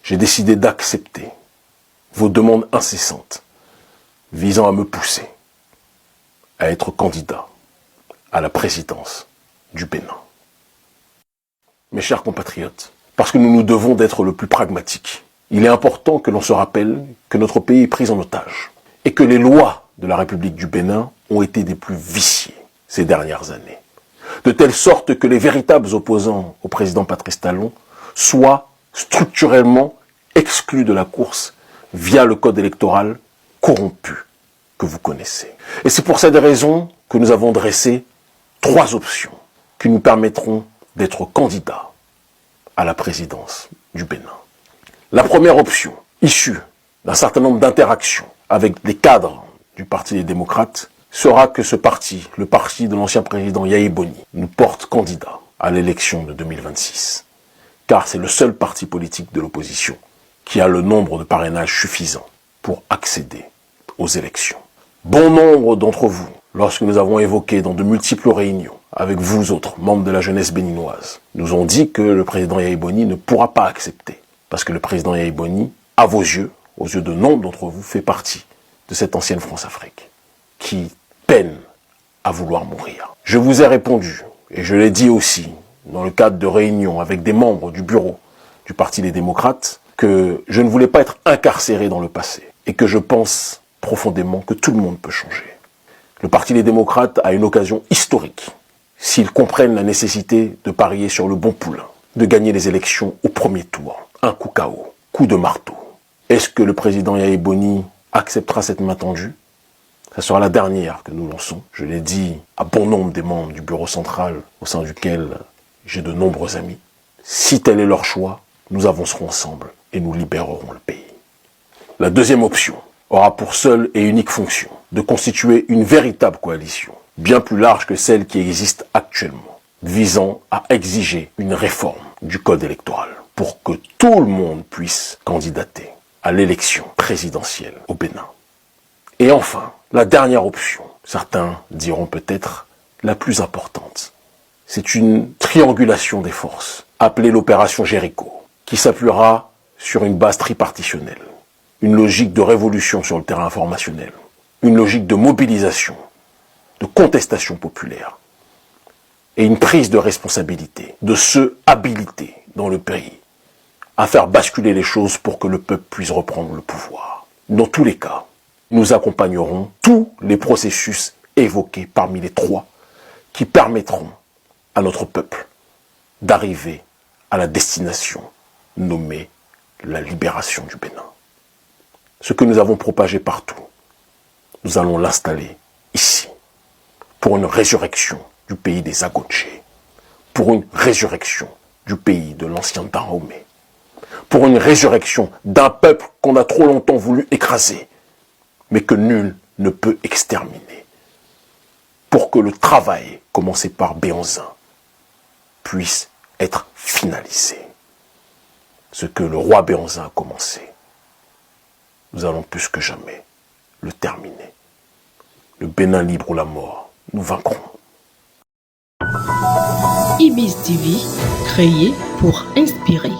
j'ai décidé d'accepter vos demandes incessantes visant à me pousser à être candidat à la présidence du Bénin. Mes chers compatriotes, parce que nous nous devons d'être le plus pragmatiques, il est important que l'on se rappelle que notre pays est pris en otage et que les lois de la République du Bénin ont été des plus viciées ces dernières années, de telle sorte que les véritables opposants au président Patrice Talon soient structurellement exclus de la course via le code électoral corrompu que vous connaissez. Et c'est pour cette raison que nous avons dressé 3 options qui nous permettront d'être candidats à la présidence du Bénin. La première option, issue d'un certain nombre d'interactions avec les cadres du Parti des démocrates, sera que ce parti, le parti de l'ancien président Yahi Boni, nous porte candidat à l'élection de 2026. Car c'est le seul parti politique de l'opposition qui a le nombre de parrainages suffisant pour accéder aux élections. Bon nombre d'entre vous, lorsque nous avons évoqué dans de multiples réunions avec vous autres, membres de la jeunesse béninoise, nous ont dit que le président Yahi Boni ne pourra pas accepter. Parce que le président Yahi Boni, à vos yeux, aux yeux de nombre d'entre vous, fait partie de cette ancienne France-Afrique qui peine à vouloir mourir. Je vous ai répondu, et je l'ai dit aussi, dans le cadre de réunions avec des membres du bureau du Parti des démocrates, que je ne voulais pas être incarcéré dans le passé, et que je pense profondément que tout le monde peut changer. Le Parti des démocrates a une occasion historique, s'ils comprennent la nécessité de parier sur le bon poulain, de gagner les élections au premier tour. Un coup KO, coup de marteau. Est-ce que le président Yahi Boni acceptera cette main tendue? Ça sera la dernière que nous lançons. Je l'ai dit à bon nombre des membres du bureau central, au sein duquel j'ai de nombreux amis. Si tel est leur choix, nous avancerons ensemble et nous libérerons le pays. La deuxième option aura pour seule et unique fonction de constituer une véritable coalition, bien plus large que celle qui existe actuellement, visant à exiger une réforme du code électoral pour que tout le monde puisse candidater à l'élection présidentielle au Bénin. Et enfin, la dernière option, certains diront peut-être la plus importante, c'est une triangulation des forces, appelée l'opération Jéricho, qui s'appuiera sur une base tripartitionnelle, une logique de révolution sur le terrain informationnel, une logique de mobilisation, de contestation populaire, et une prise de responsabilité de ceux habilités dans le pays à faire basculer les choses pour que le peuple puisse reprendre le pouvoir. Dans tous les cas, nous accompagnerons tous les processus évoqués parmi les 3 qui permettront à notre peuple d'arriver à la destination nommée la libération du Bénin. Ce que nous avons propagé partout, nous allons l'installer ici, pour une résurrection du pays des Agonché, pour une résurrection du pays de l'ancien Dahomey, pour une résurrection d'un peuple qu'on a trop longtemps voulu écraser, mais que nul ne peut exterminer, pour que le travail commencé par Béhanzin puisse être finalisé. Ce que le roi Béhanzin a commencé, nous allons plus que jamais le terminer. Le Bénin libre ou la mort, nous vaincrons. Ibis TV, créé pour inspirer.